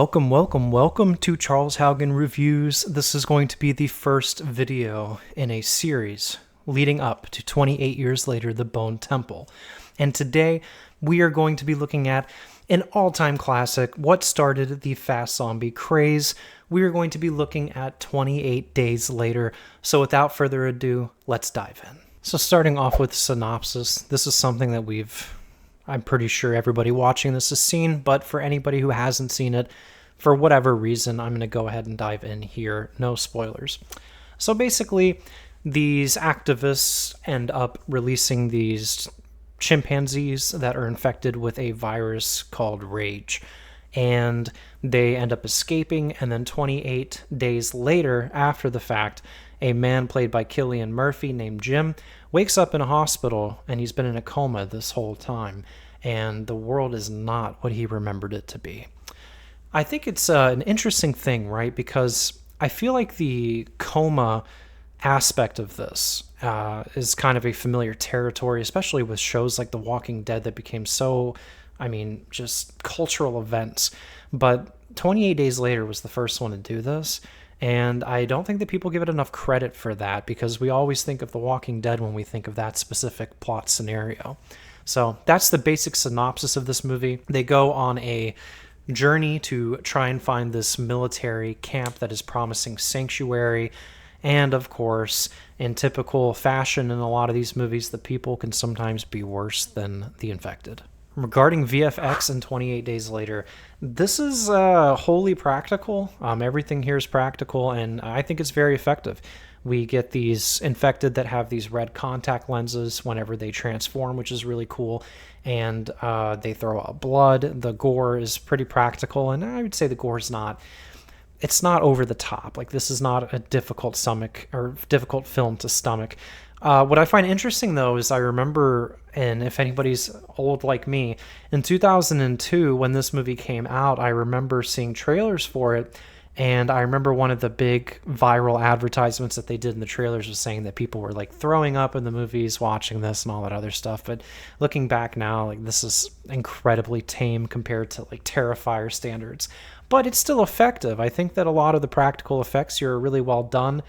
Welcome to Charles Haugen Reviews. This is going to be the first video in a series leading up to 28 years later, The Bone Temple. And today we are going to be looking at an all-time classic, what started the fast zombie craze. We are going to be looking at 28 Days Later. So without further ado, let's dive in. So starting off with Synopsis, this is something that I'm pretty sure everybody watching this has seen, but for anybody who hasn't seen it, for whatever reason, I'm going to go ahead and dive in here. No spoilers. So basically, these activists end up releasing these chimpanzees that are infected with a virus called Rage. And they end up escaping, and then 28 days later, after the fact, a man played by Cillian Murphy named Jim wakes up in a hospital, and he's been in a coma this whole time, and the world is not what he remembered it to be. I think it's an interesting thing, right? Because I feel like the coma aspect of this is kind of a familiar territory, especially with shows like The Walking Dead that became so, just cultural events. But 28 Days Later was the first one to do this. And I don't think that people give it enough credit for that, because we always think of The Walking Dead when we think of that specific plot scenario. So that's the basic synopsis of this movie. They go on a journey to try and find this military camp that is promising sanctuary. And of course, in typical fashion in a lot of these movies, the people can sometimes be worse than the infected. Regarding VFX and 28 Days Later, this is wholly practical. Everything here is practical, and I think it's very effective. We get these infected that have these red contact lenses whenever they transform, which is really cool, and they throw out blood. The gore is pretty practical, and I would say the gore is it's not over the top. Like, this is not a difficult film to stomach. What I find interesting, though, is I remember, and if anybody's old like me, in 2002, when this movie came out, I remember seeing trailers for it, and I remember one of the big viral advertisements that they did in the trailers was saying that people were, like, throwing up in the movies watching this and all that other stuff. But looking back now, like, this is incredibly tame compared to, like, Terrifier standards. But it's still effective. I think that a lot of the practical effects here are really well done.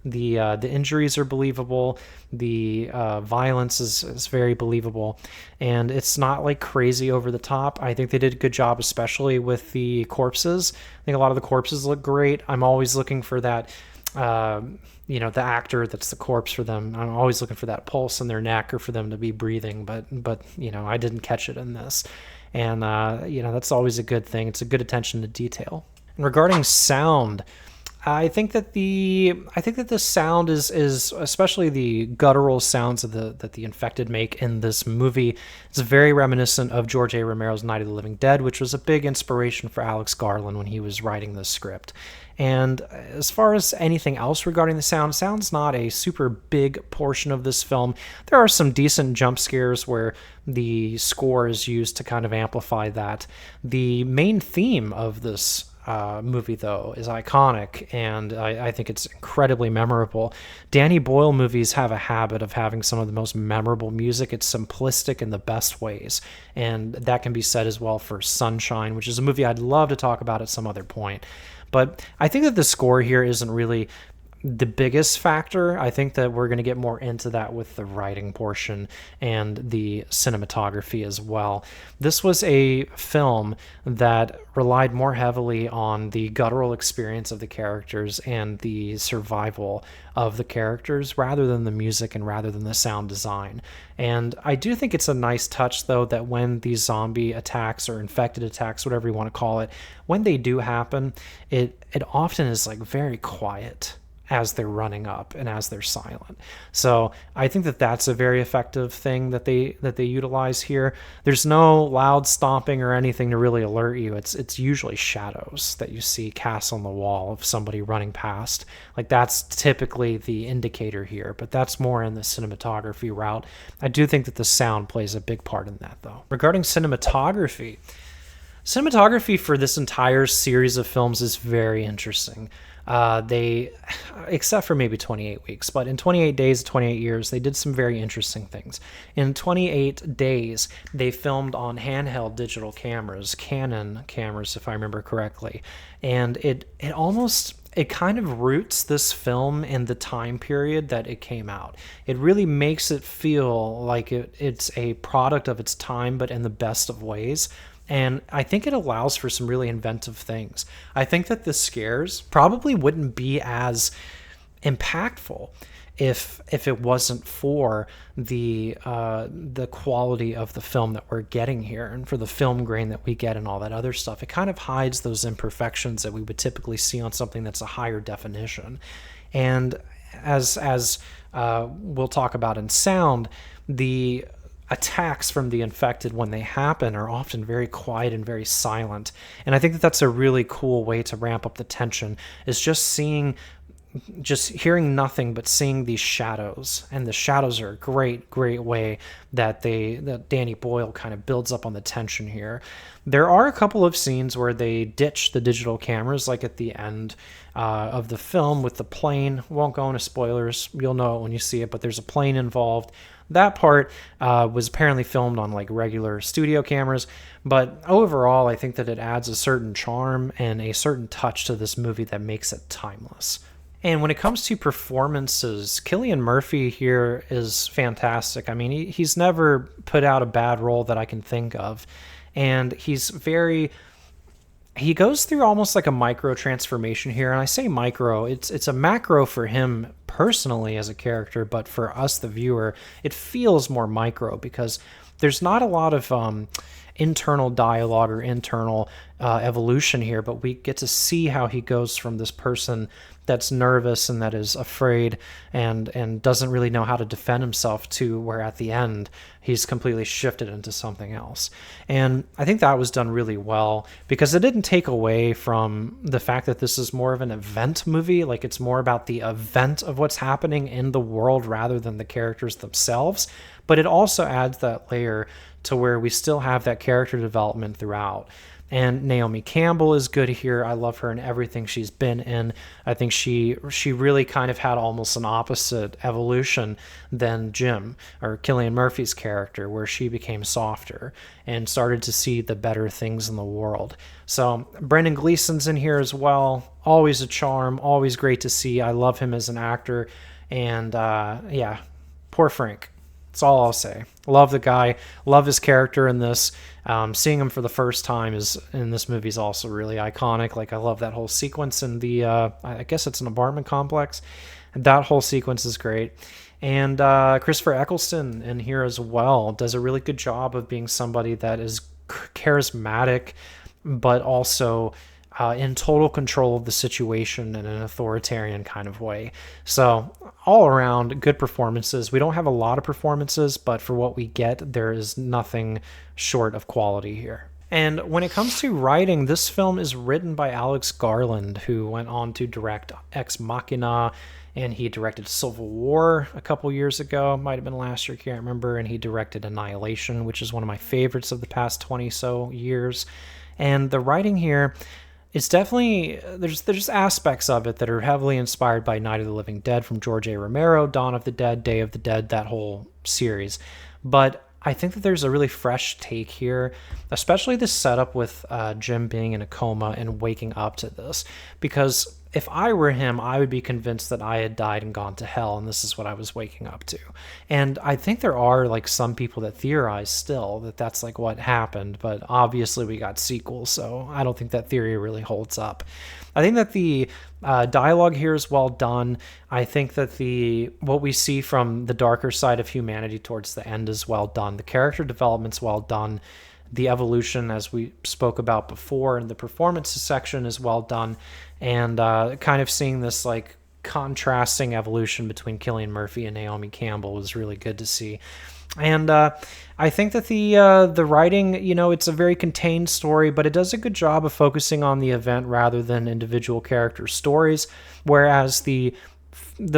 The injuries are believable. The violence is very believable, and it's not like crazy over the top. I think they did a good job, especially with the corpses. I think a lot of the corpses look great. I'm always looking for that, the actor that's the corpse for them. I'm always looking for that pulse in their neck or for them to be breathing, but I didn't catch it in this, and that's always a good thing. It's a good attention to detail. And regarding sound, I think that the sound is especially the guttural sounds that the infected make in this movie. It's very reminiscent of George A. Romero's Night of the Living Dead, which was a big inspiration for Alex Garland when he was writing this script. And as far as anything else regarding the sound's not a super big portion of this film. There are some decent jump scares where the score is used to kind of amplify that. The main theme of this movie, though, is iconic, and I think it's incredibly memorable. Danny Boyle movies have a habit of having some of the most memorable music. It's simplistic in the best ways, and that can be said as well for Sunshine, which is a movie I'd love to talk about at some other point. But I think that the score here isn't really the biggest factor. I think that we're going to get more into that with the writing portion and the cinematography as well. This was a film that relied more heavily on the guttural experience of the characters and the survival of the characters rather than the music and rather than the sound design. And I do think it's a nice touch, though, that when these zombie attacks or infected attacks, whatever you want to call it, when they do happen, it often is like very quiet as they're running up and as they're silent. So I think that that's a very effective thing that they utilize here. There's no loud stomping or anything to really alert you. It's usually shadows that you see cast on the wall of somebody running past. Like, that's typically the indicator here, but that's more in the cinematography route. I do think that the sound plays a big part in that, though. Regarding cinematography for this entire series of films is very interesting. they, except for maybe 28 weeks, but in 28 days, 28 years, they did some very interesting things. In 28 days, they filmed on handheld digital cameras, Canon cameras, if I remember correctly. And it kind of roots this film in the time period that it came out. It really makes it feel like it's a product of its time, but in the best of ways. And I think it allows for some really inventive things. I think that the scares probably wouldn't be as impactful if it wasn't for the quality of the film that we're getting here, and for the film grain that we get and all that other stuff. It kind of hides those imperfections that we would typically see on something that's a higher definition. And as we'll talk about in sound, the attacks from the infected, when they happen, are often very quiet and very silent. And I think that that's a really cool way to ramp up the tension, is just hearing nothing but seeing these shadows. And the shadows are a great way that Danny Boyle kind of builds up on the tension here. There are a couple of scenes where they ditch the digital cameras, like at the end of the film with the plane. Won't go into spoilers, you'll know it when you see it, but there's a plane involved. That part was apparently filmed on like regular studio cameras, but overall I think that it adds a certain charm and a certain touch to this movie that makes it timeless. And when it comes to performances, Cillian Murphy here is fantastic. I mean, he's never put out a bad role that I can think of, and he goes through almost like a micro transformation here. And I say micro, it's a macro for him personally as a character, but for us, the viewer, it feels more micro because there's not a lot of internal dialogue or internal evolution here, but we get to see how he goes from this person that's nervous and that is afraid and doesn't really know how to defend himself, to where at the end he's completely shifted into something else. And I think that was done really well because it didn't take away from the fact that this is more of an event movie. Like, it's more about the event of what's happening in the world rather than the characters themselves. But it also adds that layer to where we still have that character development throughout. And Naomi Campbell is good here. I love her in everything she's been in. I think she really kind of had almost an opposite evolution than Jim, or Cillian Murphy's character, where she became softer and started to see the better things in the world. So Brendan Gleeson's in here as well. Always a charm, always great to see. I love him as an actor. And yeah, poor Frank. That's all I'll say. Love the guy. Love his character in this. Seeing him for the first time in this movie is also really iconic. Like, I love that whole sequence in the, I guess it's an apartment complex. That whole sequence is great. And Christopher Eccleston in here as well does a really good job of being somebody that is charismatic, but also in total control of the situation in an authoritarian kind of way. So all around, good performances. We don't have a lot of performances, but for what we get, there is nothing short of quality here. And when it comes to writing, this film is written by Alex Garland, who went on to direct Ex Machina, and he directed Civil War a couple years ago. Might have been last year, can't remember. And he directed Annihilation, which is one of my favorites of the past 20 so years. And the writing here, it's definitely, there's aspects of it that are heavily inspired by Night of the Living Dead from George A. Romero, Dawn of the Dead, Day of the Dead, that whole series. But I think that there's a really fresh take here, especially the setup with Jim being in a coma and waking up to this. Because if I were him, I would be convinced that I had died and gone to hell, and this is what I was waking up to. And I think there are like some people that theorize still that that's like what happened, but obviously we got sequels, so I don't think that theory really holds up. I think that the dialogue here is well done. I think that what we see from the darker side of humanity towards the end is well done. The character development's well done. The evolution, as we spoke about before, and the performances section is well done. And kind of seeing this like contrasting evolution between Cillian Murphy and Naomi Campbell was really good to see. And I think that the writing, it's a very contained story, but it does a good job of focusing on the event rather than individual character stories, whereas the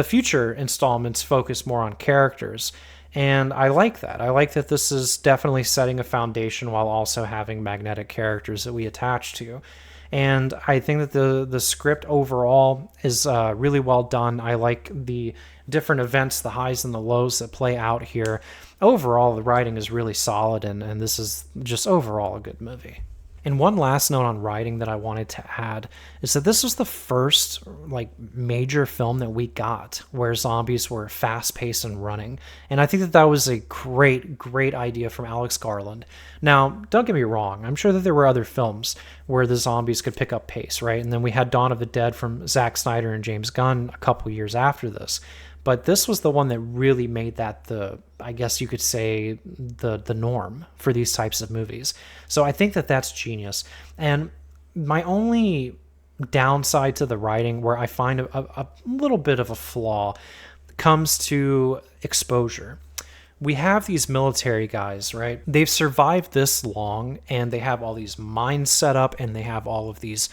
future installments focus more on characters. And I like that. I like that this is definitely setting a foundation while also having magnetic characters that we attach to. And I think that the script overall is really well done. I like the different events, the highs and the lows that play out here. Overall, the writing is really solid, and this is just overall a good movie. And one last note on writing that I wanted to add is that this was the first major film that we got where zombies were fast-paced and running. And I think that that was a great idea from Alex Garland. Now, don't get me wrong, I'm sure that there were other films where the zombies could pick up pace, right? And then we had Dawn of the Dead from Zack Snyder and James Gunn a couple years after this. But this was the one that really made that I guess you could say, the norm for these types of movies. So I think that that's genius. And my only downside to the writing, where I find a little bit of a flaw, comes to exposure. We have these military guys, right? They've survived this long, and they have all these mines set up, and they have all of these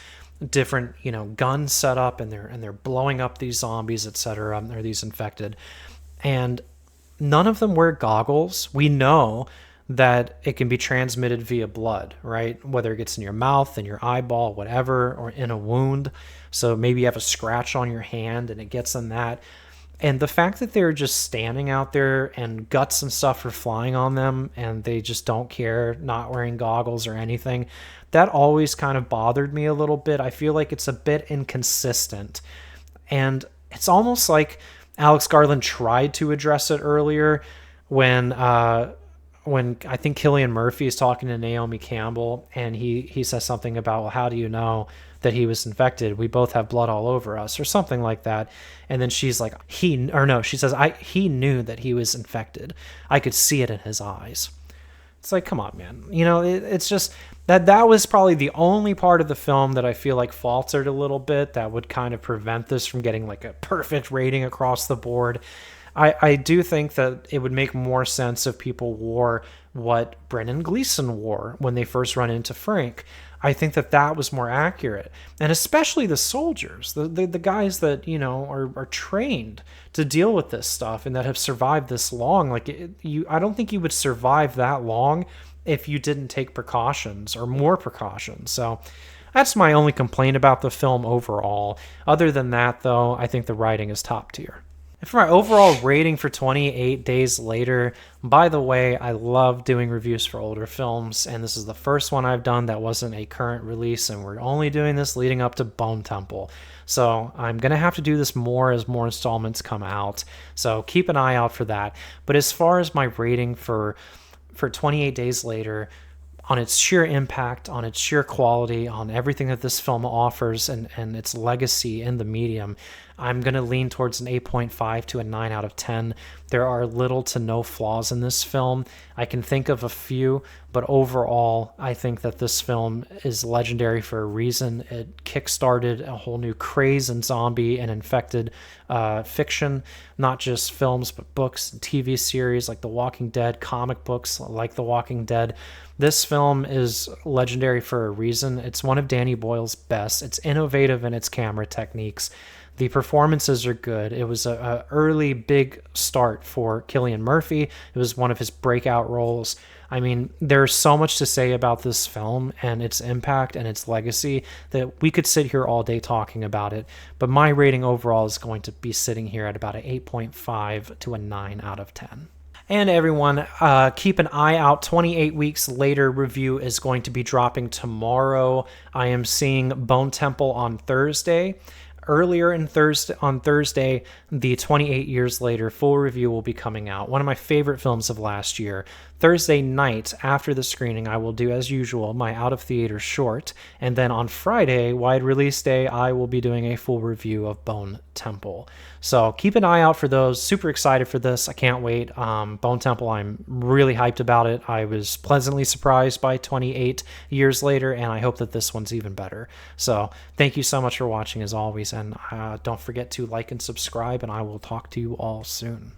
different guns set up, and they're blowing up these zombies, etc., or these infected, and none of them wear goggles. We know that it can be transmitted via blood, right? Whether it gets in your mouth, in your eyeball, whatever, or in a wound. So maybe you have a scratch on your hand and it gets in that. And the fact that they're just standing out there and guts and stuff are flying on them and they just don't care, not wearing goggles or anything, that always kind of bothered me a little bit. I feel like it's a bit inconsistent. And it's almost like Alex Garland tried to address it earlier when I think Cillian Murphy is talking to Naomi Campbell, and he says something about, well, how do you know that he was infected? We both have blood all over us, or something like that. And then she's like, he says, he knew that he was infected. I could see it in his eyes. It's like, come on, man. It's just that was probably the only part of the film that I feel like faltered a little bit, that would kind of prevent this from getting like a perfect rating across the board. I do think that it would make more sense if people wore what Brendan Gleeson wore when they first run into Frank. I think that that was more accurate. And especially the soldiers, the guys that, are trained to deal with this stuff and that have survived this long. I don't think you would survive that long if you didn't take precautions or more precautions. So that's my only complaint about the film overall. Other than that, though, I think the writing is top tier. And for my overall rating for 28 Days Later, by the way, I love doing reviews for older films, and this is the first one I've done that wasn't a current release, and we're only doing this leading up to Bone Temple. So I'm going to have to do this more as more installments come out, so keep an eye out for that. But as far as my rating for 28 Days Later, on its sheer impact, on its sheer quality, on everything that this film offers and its legacy in the medium, I'm going to lean towards an 8.5 to a 9 out of 10. There are little to no flaws in this film. I can think of a few, but overall, I think that this film is legendary for a reason. It kickstarted a whole new craze in zombie and infected fiction, not just films, but books and TV series like The Walking Dead, comic books like The Walking Dead. This film is legendary for a reason. It's one of Danny Boyle's best. It's innovative in its camera techniques. The performances are good. It was a early big start for Cillian Murphy. It was one of his breakout roles. I mean, there's so much to say about this film and its impact and its legacy that we could sit here all day talking about it. But my rating overall is going to be sitting here at about an 8.5 to a 9 out of 10. And everyone, keep an eye out. 28 Weeks Later review is going to be dropping tomorrow. I am seeing Bone Temple on Thursday. Earlier on Thursday, the 28 Years Later full review will be coming out. One of my favorite films of last year. Thursday night, after the screening, I will do, as usual, my out-of-theater short. And then on Friday, wide release day, I will be doing a full review of Bone Temple. So keep an eye out for those. Super excited for this. I can't wait. Bone Temple, I'm really hyped about it. I was pleasantly surprised by 28 Years Later, and I hope that this one's even better. So thank you so much for watching, as always. And don't forget to like and subscribe, and I will talk to you all soon.